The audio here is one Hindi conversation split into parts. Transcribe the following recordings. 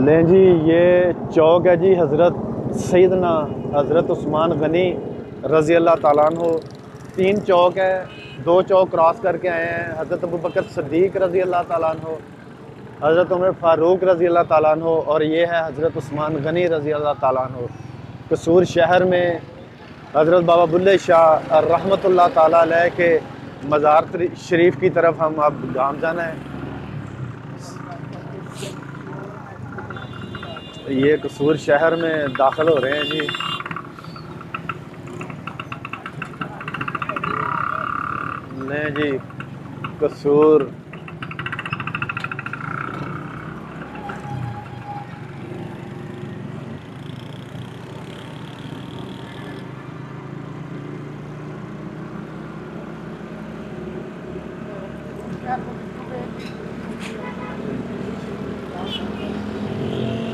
लें जी, ये चौक है जी हज़रत सैयदना हज़रत उस्मान गनी रज़ी अल्लाह ताला अन्हु। 3 चौक है, 2 चौक क्रॉस करके आए हैं। हज़रत अबू बकर सिद्दीक़ रज़ी अल्लाह ताला अन्हु, हज़रत उमर फ़ारूक रज़ी अल्लाह ताला अन्हु, और ये है हज़रत उस्मान गनी रज़ी अल्लाह ताला अन्हु। कसूर शहर में हज़रत बाबा बुल्ले शाह रहमतुल्लाह ताला अलैह के मज़ार शरीफ की तरफ हम अब गामज़न हैं। ये कसूर शहर में दाखिल हो रहे हैं जी। लें जी, कसूर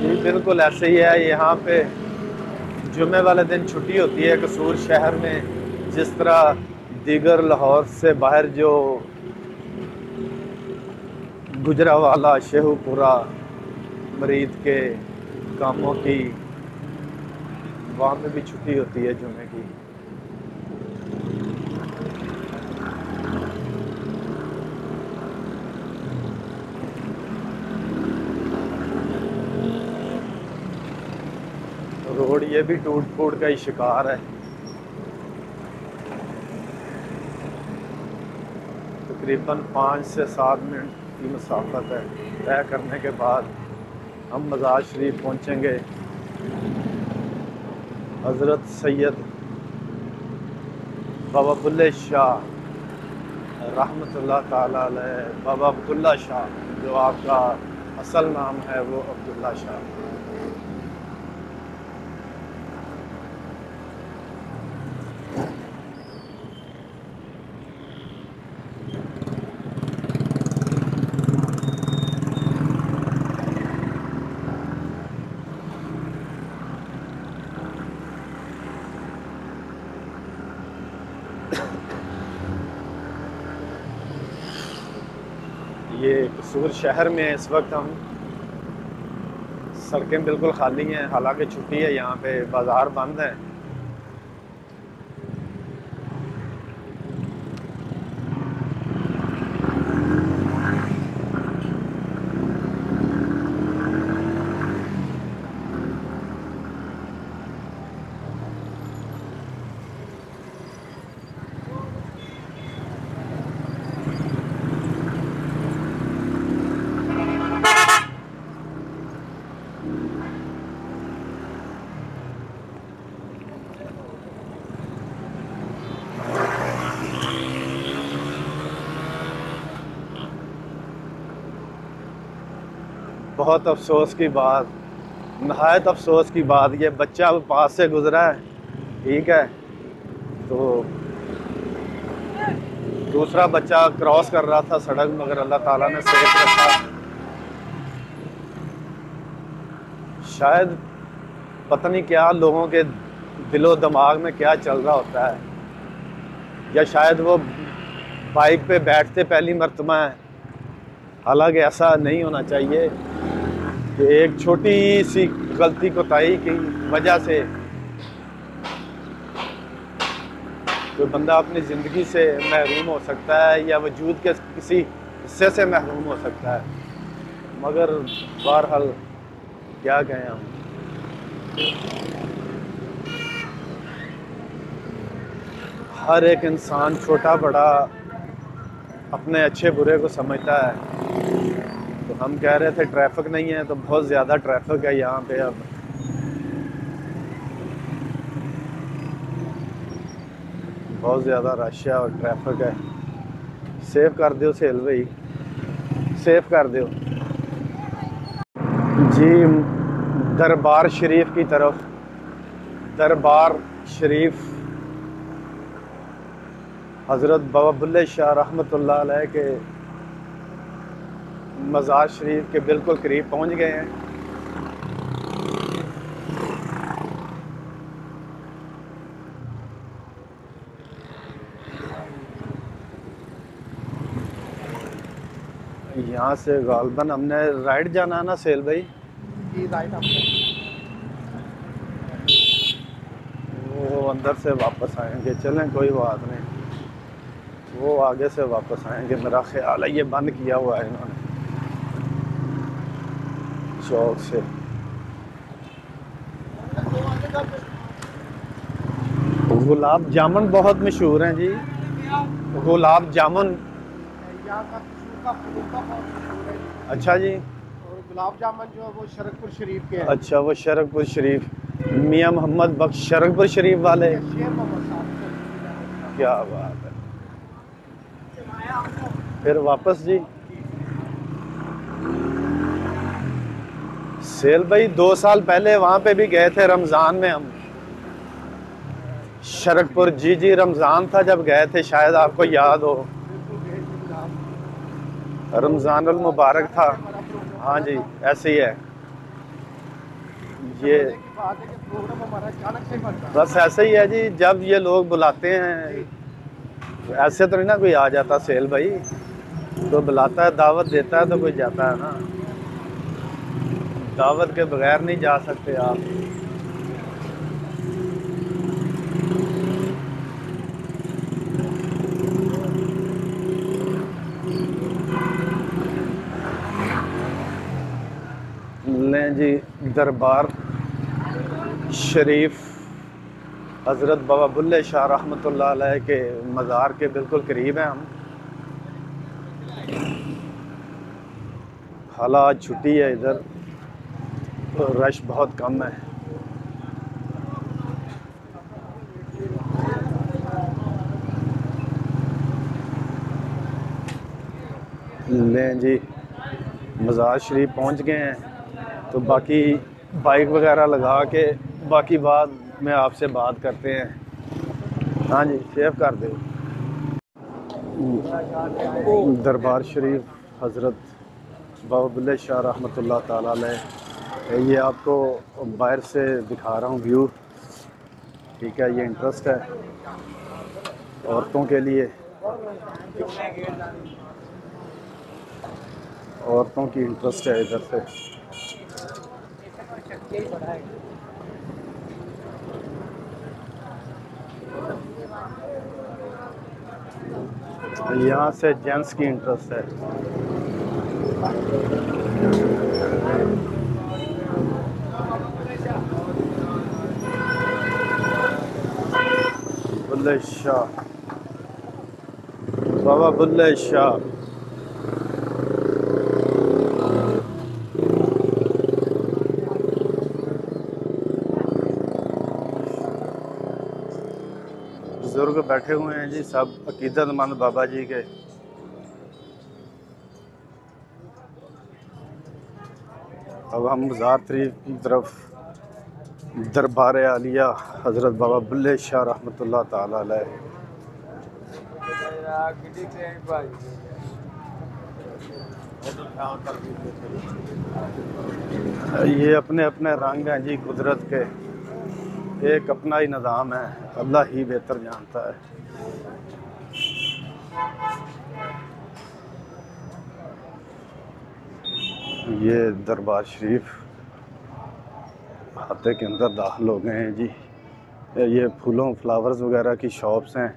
जी बिल्कुल ऐसे ही है। यहाँ पे जुम्मे वाले दिन छुट्टी होती है कसूर शहर में। जिस तरह दीगर लाहौर से बाहर जो गुजरावाला शेखुपुरा मरीद के कामों की, वहाँ पे भी छुट्टी होती है जुम्मे की। रोड ये भी टूट फूट का ही शिकार है। तकरीबन 5 से 7 मिनट की मसाफत है। तय करने के बाद हम मज़ार शरीफ पहुँचेंगे। हज़रत सैयद बाबा बुल्ले शाह रहमतुल्लाह ताला अलैह, बाबा अब्दुल्ला शाह, जो आपका असल नाम है वो अब्दुल्ला शाह। ये कसूर शहर में इस वक्त हम, सड़कें बिल्कुल खाली हैं, हालांकि छुट्टी है, यहाँ पे बाज़ार बंद है। बहुत अफसोस की बात, नहायत अफसोस की बात, ये बच्चा पास से गुजरा है, ठीक है, तो दूसरा बच्चा क्रॉस कर रहा था सड़क, मगर अल्लाह ताला ने सेफ रखा। शायद पता नहीं क्या लोगों के दिलो दिमाग में क्या चल रहा होता है, या शायद वो बाइक पे बैठते पहली मर्तबा है। हालांकि ऐसा नहीं होना चाहिए कि एक छोटी सी गलती कोताही की वजह से कोई बंदा अपनी ज़िंदगी से महरूम हो सकता है, या वजूद के किसी हिस्से से महरूम हो सकता है। मगर बहरहाल क्या कहें हम। हर एक इंसान छोटा बड़ा अपने अच्छे बुरे को समझता है। तो हम कह रहे थे ट्रैफिक नहीं है, तो बहुत ज़्यादा ट्रैफिक है यहाँ पे। अब बहुत ज़्यादा रश है और ट्रैफिक है। सेव कर दो सेल भाई, सेव कर दो जी। दरबार शरीफ की तरफ, दरबार शरीफ हज़रत बाबा बुल्ले शाह रहमतुल्लाह अलैह के मज़ार शरीफ के बिल्कुल करीब पहुंच गए हैं। यहाँ से गालबन हमने राइट जाना है ना सेल भाई। की राइट आपने? वो अंदर से वापस आएंगे, चलें कोई बात नहीं, वो आगे से वापस आएंगे मेरा ख्याल है। ये बंद किया हुआ है इन्होंने चौक से। गुलाब जामुन बहुत मशहूर हैं जी, गुलाब जामुन। यहाँ का कसूर का फलूदा बहुत मशहूर है। अच्छा जी। और गुलाब जामुन जो है वो शरकपुर शरीफ के हैं। अच्छा, वो शरकपुर शरीफ, मियाँ मोहम्मद बख्श शरकपुर शरीफ वाले। शेर मोहम्मद साहब। क्या बात है। फिर वापस जी। सेल भाई 2 साल पहले वहाँ पे भी गए थे रमज़ान में हम, शरकपुर। जी जी, रमज़ान था जब गए थे, शायद आपको याद हो। रमज़ानुल मुबारक था। हाँ जी, ऐसे ही है ये। बस ऐसे ही है जी, जब ये लोग बुलाते हैं, ऐसे तो नहीं ना कोई आ जाता सेल भाई, तो बुलाता है, दावत देता है तो कोई जाता है ना, दावत के बगैर नहीं जा सकते आप। लें जी, दरबार शरीफ हज़रत बाबा बुल्ले शाह रहमतुल्लाह अलैह के मज़ार के बिल्कुल करीब हैं हम। हालात छुट्टी है इधर, तो रश बहुत कम है। लें जी, मज़ार शरीफ पहुंच गए हैं, तो बाकी बाइक वगैरह लगा के बाकी बाद में आपसे बात करते हैं। हाँ जी, सेव कर दो। दरबार शरीफ हज़रत बाबा बुल्ले शाह रहमतुल्लाह ताला अलैह, ये आपको बाहर से दिखा रहा हूँ व्यू, ठीक है। ये इंटरेस्ट है औरतों के लिए, औरतों की इंटरेस्ट है इधर से। यहाँ से जेंट्स की इंटरेस्ट है। बुल्ले शाह, बाबा बुल्ले शाह। बुजुर्ग बैठे हुए हैं जी, सब अकीदतमंद बाबा जी के। अब हम मज़ार शरीफ की तरफ, दरबार आलिया हज़रत बाबा बुल्ले शाह रहमतुल्लाह ताला अलैह। ये अपने अपने रंग हैं जी कुदरत के, एक अपना ही निज़ाम है, अल्लाह ही बेहतर जानता है। ये दरबार शरीफ हाथे के अंदर दाखिल हो गए हैं जी। ये फूलों फ्लावर्स वगैरह की शॉप्स हैं।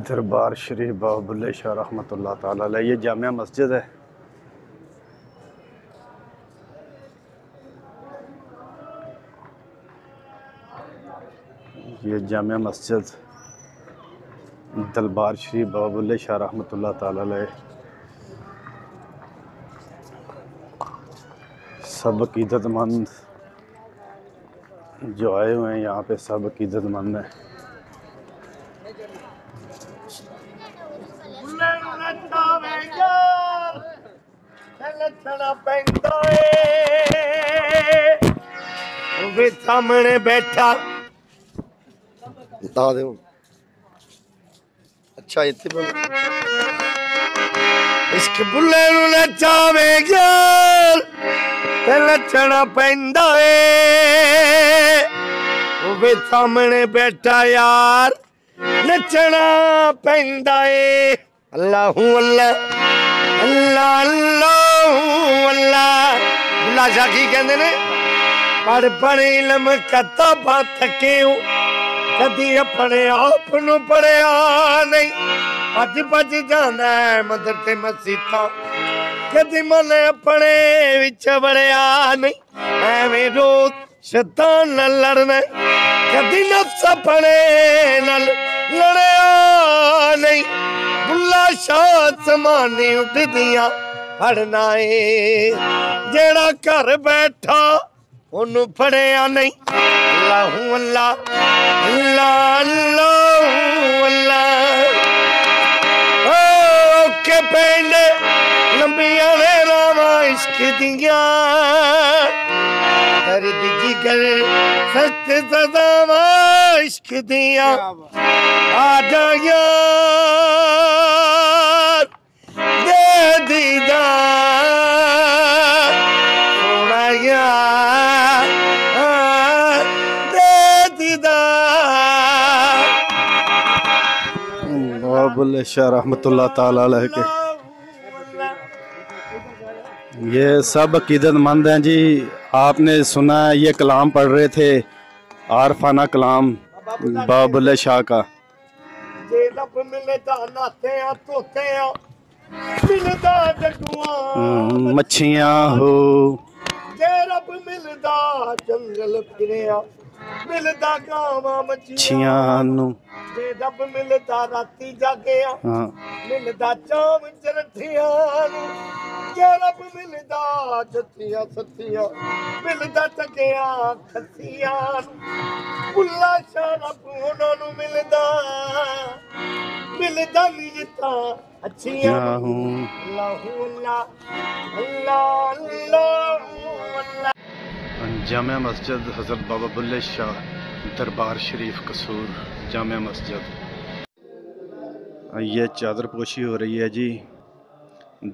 दरबार शरीफ बाबा बुल्ले शाह रहमतुल्लाह ताला अलैह, ये जामिया मस्जिद है। ये जामिया मस्जिद दरबार शरीफ बाबा बुल्ले शाह रहमतुल्लाह ताला अलैह। सब अकीदतमंद जो आए हुए हैं यहाँ पे, सब अकीदतमंद हैं। सामने बैठा बता दो। अच्छा इतने इश्क बुल्ले नूं नचावेगा ते नचना पैंदा ए, ओवे सामने बैठा यार नचना पैंदा ए। अल्लाहू अल्लाह अल्लाह अल्लाह अल्लाह। बुल्ला शाह की कहते ने पढ़ पढ़ इल्म किताबां थके हो, कदी अपने आप नू पढ़िया नहीं। भज भज जाना है मदरसे मसीता, कदी मन अपने विच वड़िया नहीं। एवें रोज शैतान नाल लड़ना, कदी नफ्स अपने नाल लड़िया नहीं। बुल्ला शाह समाने उठदियां फड़ना है, जेड़ा घर बैठा ओनू फड़िया नहीं। अल्लाहू अल्लाह अल्लाह अल्लाह अल्लाह। ओ के पेंड लंबिया ने रावा इश्क दिया, दर्द जिगर सख्त सदावा इश्क दिया। आजा यार दे दीदा सोना यार दे दीदा। बुल्ले शाह रहमतुल्लाह ताला अलैह के ये सब अकीदतमंद हैं जी। आपने सुना है ये कलाम पढ़ रहे थे, आरफाना कलाम बाबा बुल्ले शाह का। जे रब मिलदा नाते आ तोते आ, मिलदा जगुआ मच्छियाँ हो, जे रब मिलदा जंगल फिरिया, मिलदा गावां मच्छियां मच्छियाँ नू जे रब मिलदा राती जागिया, हाँ मिलदा चाम चरठियां नू। जे रब मिलदा जत्तियां सत्तियां, मिलदा टकिया खसियां नू। बुल्ला शाह रब उन्हां नू मिलदा, मिलदा नीयतां अच्छियां नू। अल्लाहू अल्लाह अल्लाह अल्लाह अल्लाह। जामिया मस्जिद हज़रत बाबा बुल्ले शाह दरबार शरीफ कसूर जामिया मस्जिद। ये चादर पोशी हो रही है जी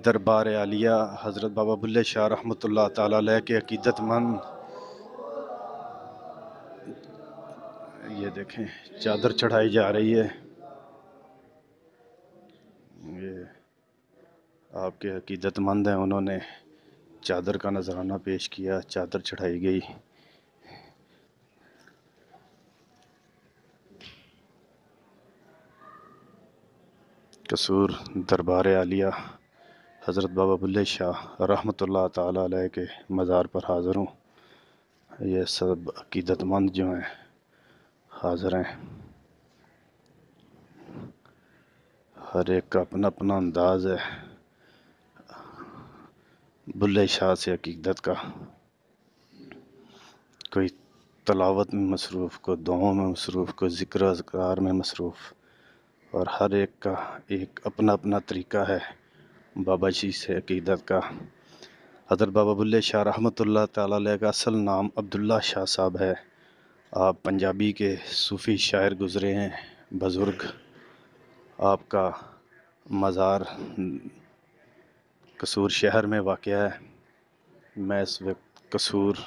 दरबार आलिया हज़रत बाबा बुल्ले शाह रहमतुल्लाह ताला अलैह के अकीदतमंद। ये देखें चादर चढ़ाई जा रही है, ये आपके अकीदतमंद हैं, उन्होंने चादर का नजराना पेश किया, चादर चढ़ाई गई। कसूर दरबार आलिया हज़रत बाबा बुल्ले शाह रहमतुल्लाह ताला अलैह के मज़ार पर हाज़िर हूँ। ये सब अकीदतमंद जो हैं हाज़िर हैं, हर एक का अपना अपना अंदाज़ है बुल्ले शाह से अकीदत का। कोई तलावत में मसरूफ़, को दुआओं में मसरूफ़, को ज़िक्र अज़कार में मसरूफ़, और हर एक का एक अपना अपना तरीक़ा है बाबा जी से अकीदत का। हज़रत बाबा बुल्ले शाह रहमतुल्लाह ताला अलैह का असल नाम अब्दुल्ला शाह साहब है। आप पंजाबी के सूफ़ी शायर गुज़रे हैं, बुज़ुर्ग। आपका मज़ार कसूर शहर में वाक़या है। मैं इस वक्त कसूर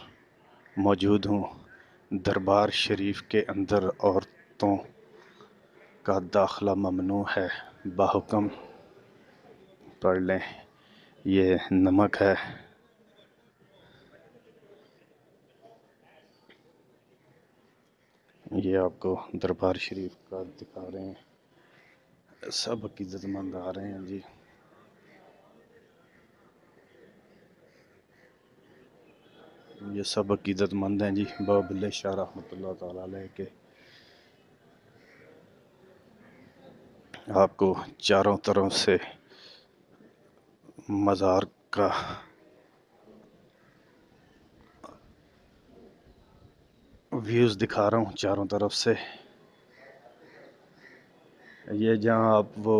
मौजूद हूँ। दरबार शरीफ के अंदर औरतों का दाखिला ममनू है बाहुकम। पढ़ लें, ये नमक है। ये आपको दरबार शरीफ का दिखा रहे हैं, सब अकीदतमंद आ रहे हैं जी। ये सब अकीदतमंद हैं जी बाबा बुल्ले शाह रहमतुल्लाह ताला अलैह के। आपको चारों तरफ से मज़ार का व्यूज़ दिखा रहा हूँ चारों तरफ से। ये जहाँ आप वो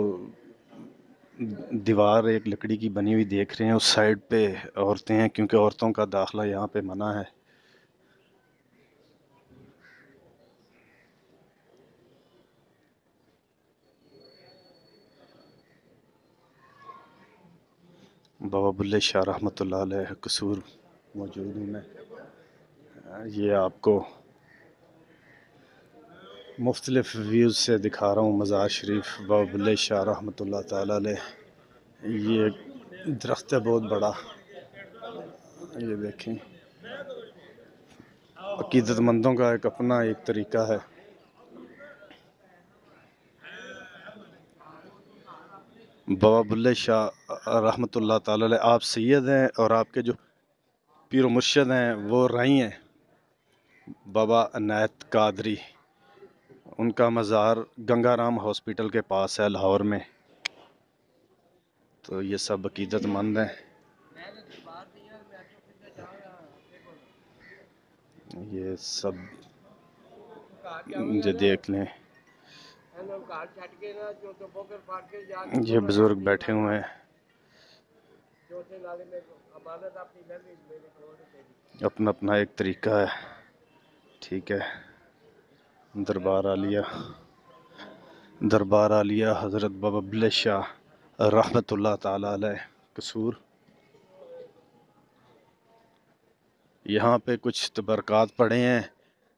दीवार एक लकड़ी की बनी हुई देख रहे हैं, उस साइड पे औरतें हैं, क्योंकि औरतों का दाखिला यहाँ पे मना है। बाबा बुल्ले शाह रहमतुल्लाह अलैह कसूर मौजूद हूँ मैं। ये आपको मुख्तलिफ व्यूज़ से दिखा रहा हूँ मज़ार शरीफ बाबा बुल्ले शाह रहमतुल्लाह ताला अलैह। ये दरख्त है बहुत बड़ा, ये देखें। अकीदतमंदों का एक अपना एक तरीका है। बाबा बुल्ले शाह रहमतुल्लाह ताला अलैह, आप सैयद हैं और आपके जो पीर मुर्शिद हैं वो राई हैं, बाबा अनायत कादरी। उनका मज़ार गंगाराम हॉस्पिटल के पास है लाहौर में। तो ये सब अकीदतमंद हैं। ये सब जो देख लें, ये बुजुर्ग बैठे हुए हैं, अपना अपना एक तरीका है। ठीक है। दरबार आलिया हज़रत बाबा बुल्ले शाह रहमतुल्लाह ताला अलैह कसूर। यहाँ पे कुछ तबरकात पढ़े हैं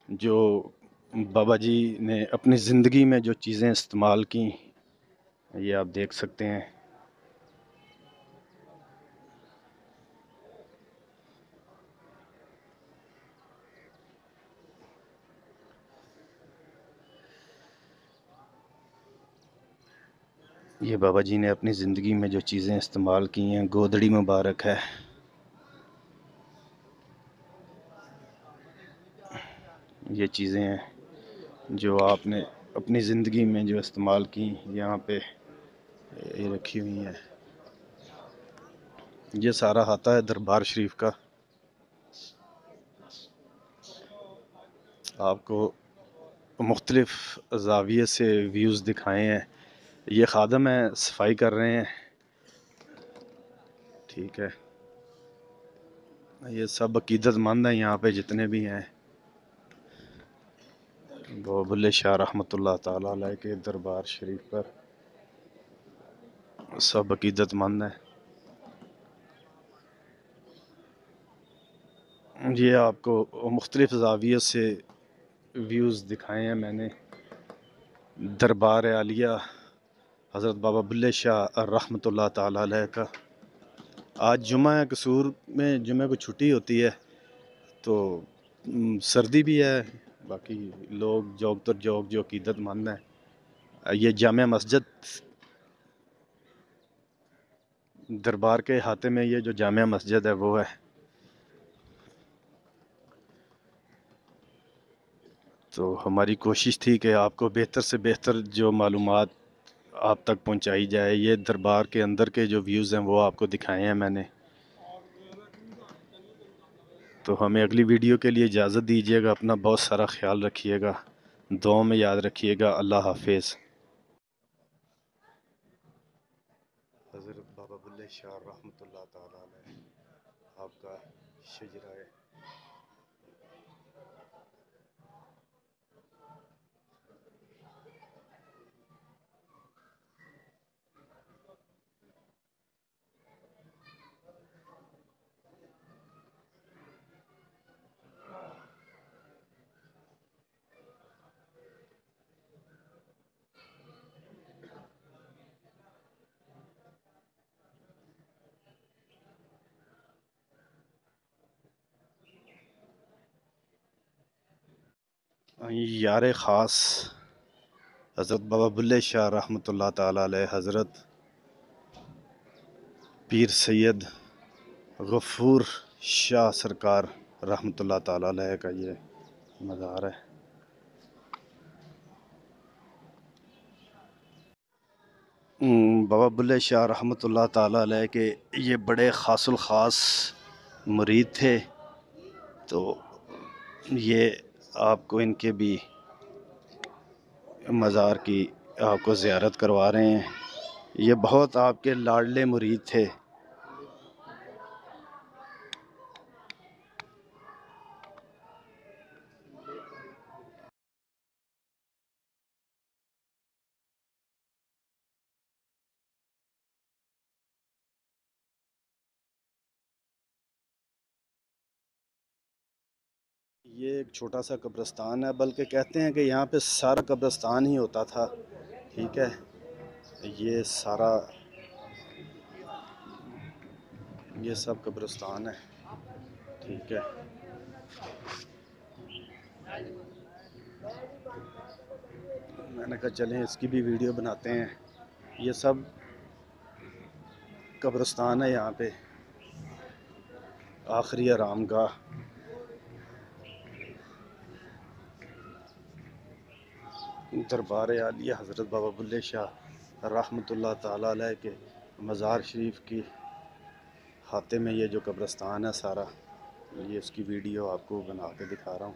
जो बाबा जी ने अपनी ज़िंदगी में जो चीज़ें इस्तेमाल की, ये आप देख सकते हैं। ये बाबा जी ने अपनी ज़िंदगी में जो चीज़ें इस्तेमाल की हैं, गोदड़ी मुबारक है। ये चीज़ें हैं जो आपने अपनी ज़िंदगी में जो इस्तेमाल की, यहाँ पे ये रखी हुई हैं। ये सारा हाता है दरबार शरीफ का। आपको मुख्तलिफ़ ज़ाविये से व्यूज़ दिखाए हैं। ये खादम है, सफाई कर रहे हैं। ठीक है। ये सब अकीदतमंद हैं यहाँ पे जितने भी हैं। बाबा बुल्ले शाह रहमतुल्लाह ताला अलैह के दरबार शरीफ पर सब अकीदतमंद हैं। ये आपको मुख्तलिफ़ ज़ाविये से व्यूज़ दिखाए हैं मैंने। दरबार आलिया हज़रत बाबा बुल्ले शाह रहमतुल्लाह ताला अलैह का। आज जुमा है, कसूर में जुमे को छुट्टी होती है, तो सर्दी भी है। बाकी लोग जोग तर जोग जो अकीदतमंद हैं, ये जामिया मस्जिद दरबार के हाथे में, ये जो जामिया मस्जिद है वो है। तो हमारी कोशिश थी कि आपको बेहतर से बेहतर जो मालूमात आप तक पहुंचाई जाए। ये दरबार के अंदर के जो व्यूज़ हैं वो आपको दिखाए हैं मैंने। तो हमें अगली वीडियो के लिए इजाज़त दीजिएगा। अपना बहुत सारा ख्याल रखिएगा, दुआ में याद रखिएगा। अल्लाह हाफिज़। हज़रत बाबा बुल्ले शाह रहमतुल्लाह ताला अलैह आपका शजरा है। यार ख़ास हज़रत बाबा बुल्ले शाह रहमतुल्लाह ताला अलैह, हज़रत पीर सैयद गफूर शाह सरकार रहमतुल्लाह ताला अलैह का ये मज़ार है। बाबा बुल्ले शाह रहमतुल्लाह ताला अलैह के ये बड़े ख़ासुल ख़ास मुरीद थे। तो ये आपको इनके भी मज़ार की आपको ज़ियारत करवा रहे हैं। ये बहुत आपके लाडले मुरीद थे। ये एक छोटा सा कब्रिस्तान है, बल्कि कहते हैं कि यहाँ पे सारा कब्रिस्तान ही होता था। ठीक है। ये सारा ये सब कब्रिस्तान है, ठीक है। मैंने कहा चलें इसकी भी वीडियो बनाते हैं। ये सब कब्रिस्तान है, यहाँ पे आखिरी आराम गाह। दरबार आलिया हज़रत बाबा बुल्ले शाह रहमतुल्लाह ताला अलैह के मज़ार शरीफ की हाते में ये जो कब्रिस्तान है सारा, ये उसकी वीडियो आपको बना के दिखा रहा हूँ।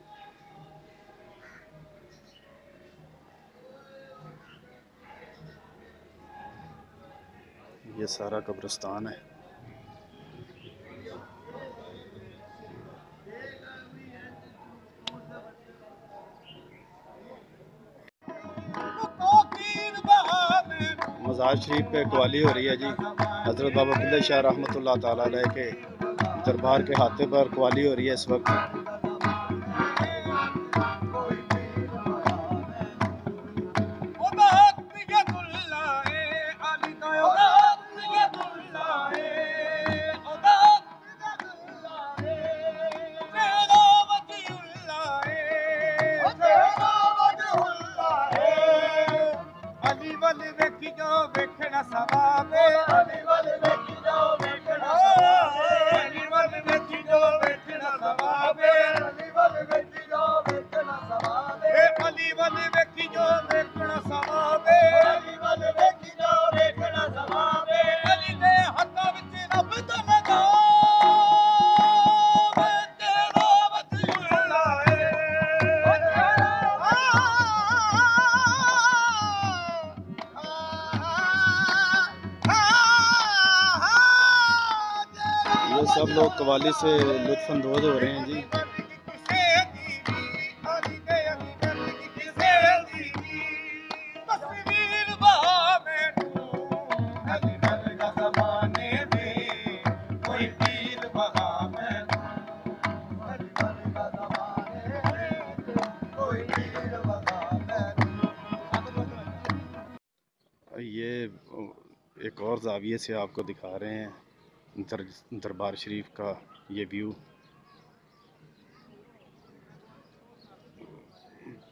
ये सारा कब्रिस्तान है। मज़ार शरीफ पे कवाली हो रही है जी। हज़रत बाबा बुल्ले शाह रहमतुल्लाह ताला अलैह के दरबार के हाथे पर कवाली हो रही है इस वक्त। ये सब लोग कवाली से लुत्फानंदोज हो रहे हैं जी। ये एक और ज़ाविये से आपको दिखा रहे हैं दरबार शरीफ का ये व्यू।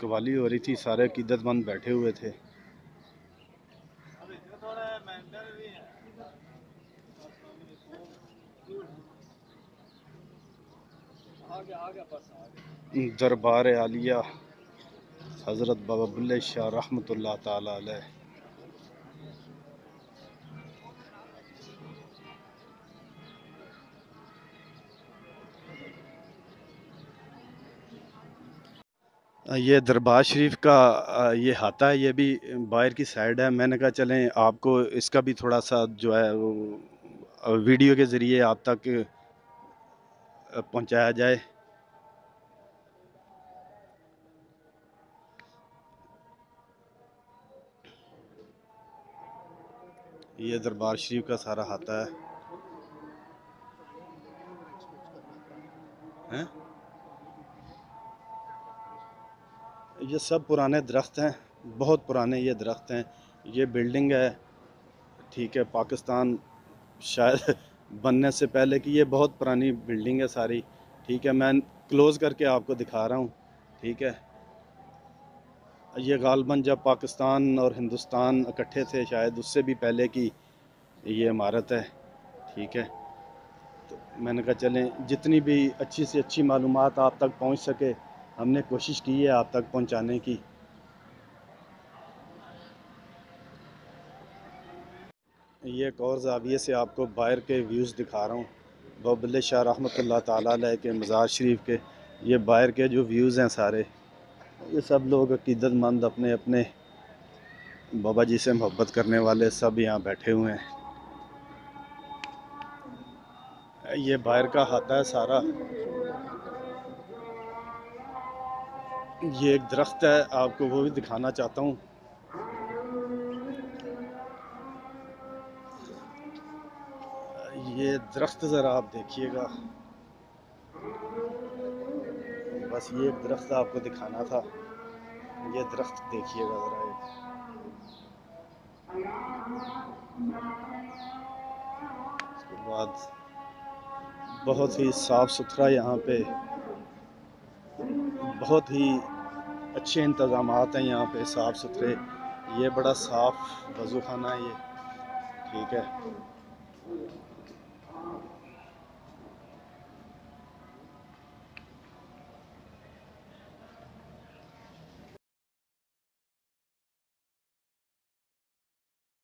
कवाली हो रही थी, सारे अकीदतमंद बैठे हुए थे। दरबार आलिया हज़रत बाबा बुल्ले शाह रहमतुल्लाह ताला अलैह। ये दरबार शरीफ का ये हाता है, ये भी बाहर की साइड है। मैंने कहा चलें आपको इसका भी थोड़ा सा जो है वो वीडियो के ज़रिए आप तक पहुंचाया जाए। ये दरबार शरीफ का सारा हाता है। ये सब पुराने दरख्त हैं, बहुत पुराने ये दरख्त हैं। ये बिल्डिंग है, ठीक है, पाकिस्तान शायद बनने से पहले की ये बहुत पुरानी बिल्डिंग है सारी, ठीक है। मैं क्लोज़ करके आपको दिखा रहा हूँ, ठीक है। ये गालबन जब पाकिस्तान और हिंदुस्तान इकट्ठे थे शायद उससे भी पहले की ये इमारत है, ठीक है। तो मैंने कहा चलें जितनी भी अच्छी से अच्छी मालूमात आप तक पहुँच सके हमने कोशिश की है आप तक पहुँचाने की। ये एक और ज़ाविये से आपको बाहर के व्यूज़ दिखा रहा हूँ। बाबा बुल्ले शाह रहमतुल्लाह ताला अलैह के मज़ार शरीफ के ये बाहर के जो व्यूज़ हैं सारे, ये सब लोग अकीदतमंद अपने अपने बाबा जी से मोहब्बत करने वाले सब यहाँ बैठे हुए हैं। ये बाहर का हाता है सारा। ये एक दरख्त है, आपको वो भी दिखाना चाहता हूँ। ये दरख्त ज़रा आप देखिएगा, बस ये एक दरख्त आपको दिखाना था। ये दरख्त देखिएगा ज़रा एक। उसके बाद बहुत ही साफ़ सुथरा यहाँ पे, बहुत ही अच्छे इंतज़ामात हैं यहाँ पे, साफ़ सुथरे। ये बड़ा साफ़ वज़ू खाना है ये, ठीक है।